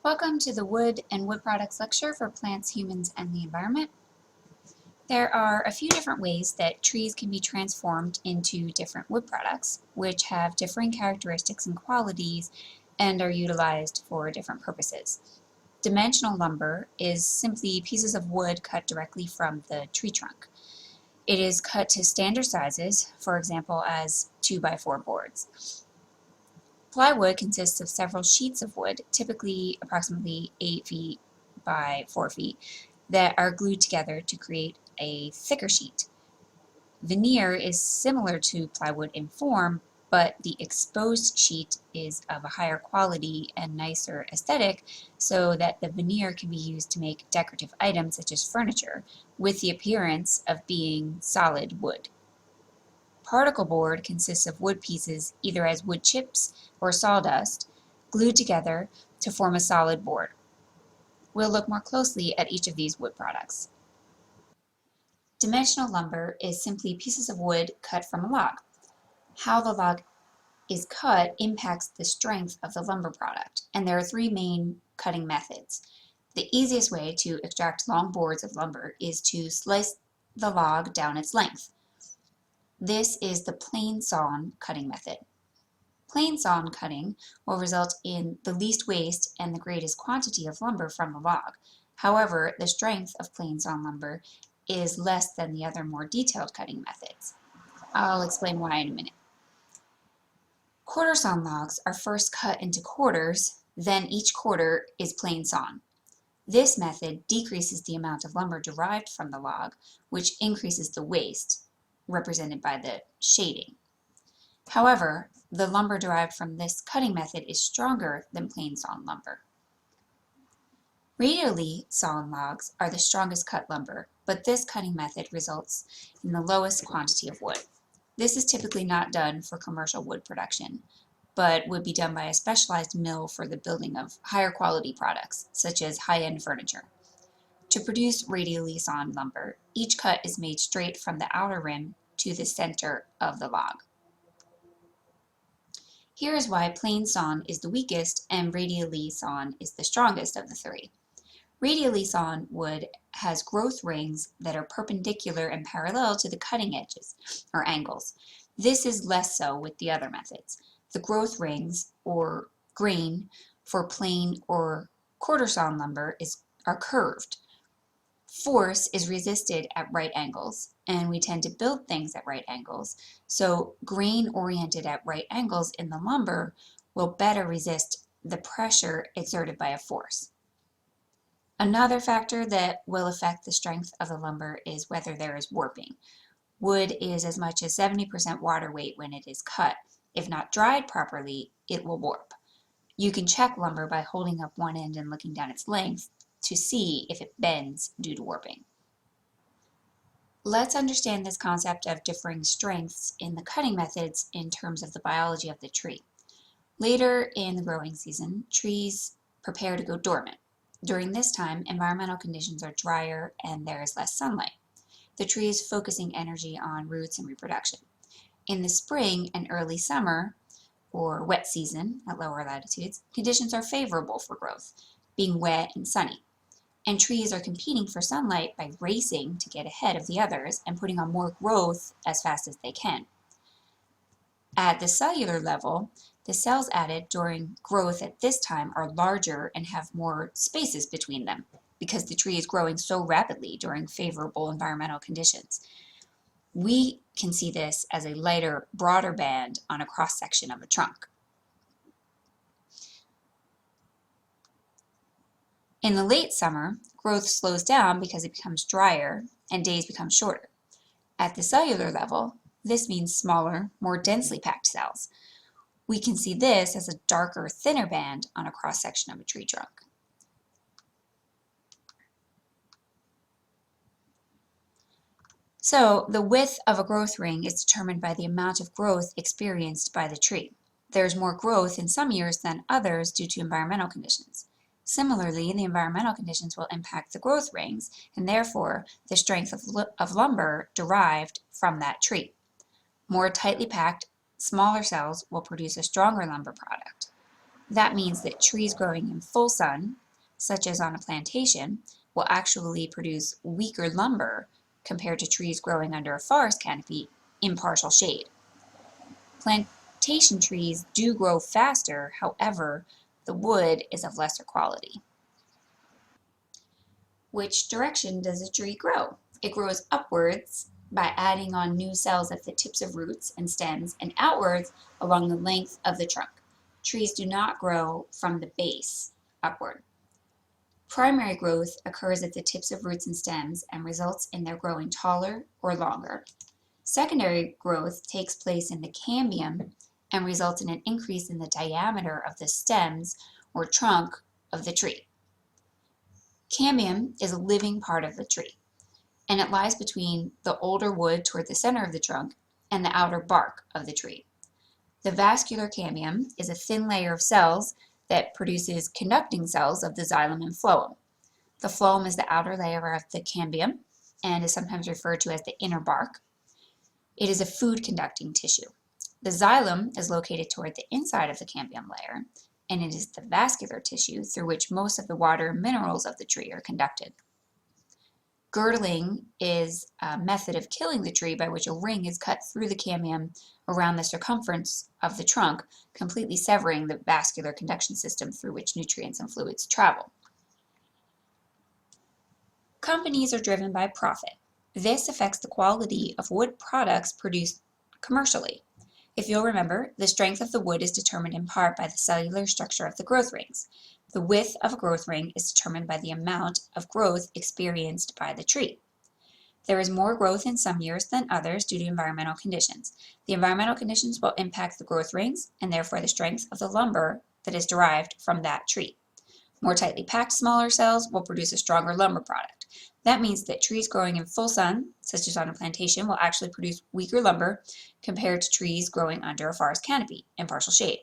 Welcome to the Wood and Wood Products lecture for plants, humans, and the environment. There are a few different ways that trees can be transformed into different wood products, which have differing characteristics and qualities and are utilized for different purposes. Dimensional lumber is simply pieces of wood cut directly from the tree trunk. It is cut to standard sizes, for example as 2x4 boards. Plywood consists of several sheets of wood, typically approximately 8 feet by 4 feet, that are glued together to create a thicker sheet. Veneer is similar to plywood in form, but the exposed sheet is of a higher quality and nicer aesthetic, so that the veneer can be used to make decorative items such as furniture, with the appearance of being solid wood. Particle board consists of wood pieces either as wood chips or sawdust glued together to form a solid board. We'll look more closely at each of these wood products. Dimensional lumber is simply pieces of wood cut from a log. How the log is cut impacts the strength of the lumber product, and there are three main cutting methods. The easiest way to extract long boards of lumber is to slice the log down its length. This is the plane sawn cutting method. Plane sawn cutting will result in the least waste and the greatest quantity of lumber from the log. However, the strength of plane sawn lumber is less than the other more detailed cutting methods. I'll explain why in a minute. Quarter sawn logs are first cut into quarters, then each quarter is plane sawn. This method decreases the amount of lumber derived from the log, which increases the waste, represented by the shading. However, the lumber derived from this cutting method is stronger than plane sawn lumber. Radially sawn logs are the strongest cut lumber, but this cutting method results in the lowest quantity of wood. This is typically not done for commercial wood production, but would be done by a specialized mill for the building of higher quality products, such as high-end furniture. To produce radially sawn lumber, each cut is made straight from the outer rim to the center of the log. Here is why plane sawn is the weakest and radially sawn is the strongest of the three. Radially sawn wood has growth rings that are perpendicular and parallel to the cutting edges, or angles. This is less so with the other methods. The growth rings, or grain, for plane or quarter sawn lumber are curved. Force is resisted at right angles, and we tend to build things at right angles, so grain oriented at right angles in the lumber will better resist the pressure exerted by a force. Another factor that will affect the strength of the lumber is whether there is warping. Wood is as much as 70% water weight when it is cut. If not dried properly, it will warp. You can check lumber by holding up one end and looking down its length to see if it bends due to warping. Let's understand this concept of differing strengths in the cutting methods in terms of the biology of the tree. Later in the growing season, trees prepare to go dormant. During this time, environmental conditions are drier and there is less sunlight. The tree is focusing energy on roots and reproduction. In the spring and early summer, or wet season at lower latitudes, conditions are favorable for growth, being wet and sunny. And trees are competing for sunlight by racing to get ahead of the others and putting on more growth as fast as they can. At the cellular level, the cells added during growth at this time are larger and have more spaces between them because the tree is growing so rapidly during favorable environmental conditions. We can see this as a lighter, broader band on a cross-section of a trunk. In the late summer, growth slows down because it becomes drier and days become shorter. At the cellular level, this means smaller, more densely packed cells. We can see this as a darker, thinner band on a cross-section of a tree trunk. So, the width of a growth ring is determined by the amount of growth experienced by the tree. There's more growth in some years than others due to environmental conditions. Similarly, the environmental conditions will impact the growth rings and therefore the strength of lumber derived from that tree. More tightly packed, smaller cells will produce a stronger lumber product. That means that trees growing in full sun, such as on a plantation, will actually produce weaker lumber compared to trees growing under a forest canopy in partial shade. Plantation trees do grow faster, however, the wood is of lesser quality. Which direction does a tree grow? It grows upwards by adding on new cells at the tips of roots and stems, and outwards along the length of the trunk. Trees do not grow from the base upward. Primary growth occurs at the tips of roots and stems and results in their growing taller or longer. Secondary growth takes place in the cambium and results in an increase in the diameter of the stems or trunk of the tree. Cambium is a living part of the tree, and it lies between the older wood toward the center of the trunk and the outer bark of the tree. The vascular cambium is a thin layer of cells that produces conducting cells of the xylem and phloem. The phloem is the outer layer of the cambium and is sometimes referred to as the inner bark. It is a food-conducting tissue. The xylem is located toward the inside of the cambium layer, and it is the vascular tissue through which most of the water and minerals of the tree are conducted. Girdling is a method of killing the tree by which a ring is cut through the cambium around the circumference of the trunk, completely severing the vascular conduction system through which nutrients and fluids travel. Companies are driven by profit. This affects the quality of wood products produced commercially. If you'll remember, the strength of the wood is determined in part by the cellular structure of the growth rings. The width of a growth ring is determined by the amount of growth experienced by the tree. There is more growth in some years than others due to environmental conditions. The environmental conditions will impact the growth rings and therefore the strength of the lumber that is derived from that tree. More tightly packed smaller cells will produce a stronger lumber product. That means that trees growing in full sun, such as on a plantation, will actually produce weaker lumber compared to trees growing under a forest canopy in partial shade.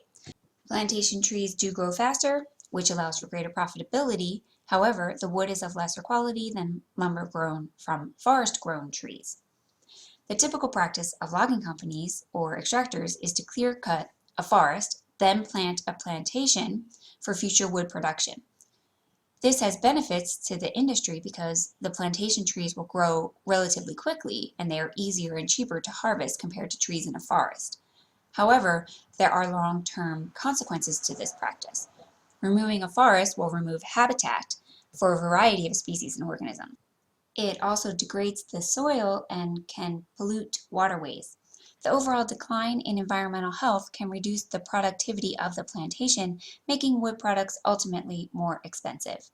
Plantation trees do grow faster, which allows for greater profitability. However, the wood is of lesser quality than lumber grown from forest-grown trees. The typical practice of logging companies or extractors is to clear-cut a forest, then plant a plantation for future wood production. This has benefits to the industry because the plantation trees will grow relatively quickly and they are easier and cheaper to harvest compared to trees in a forest. However, there are long-term consequences to this practice. Removing a forest will remove habitat for a variety of species and organisms. It also degrades the soil and can pollute waterways. The overall decline in environmental health can reduce the productivity of the plantation, making wood products ultimately more expensive.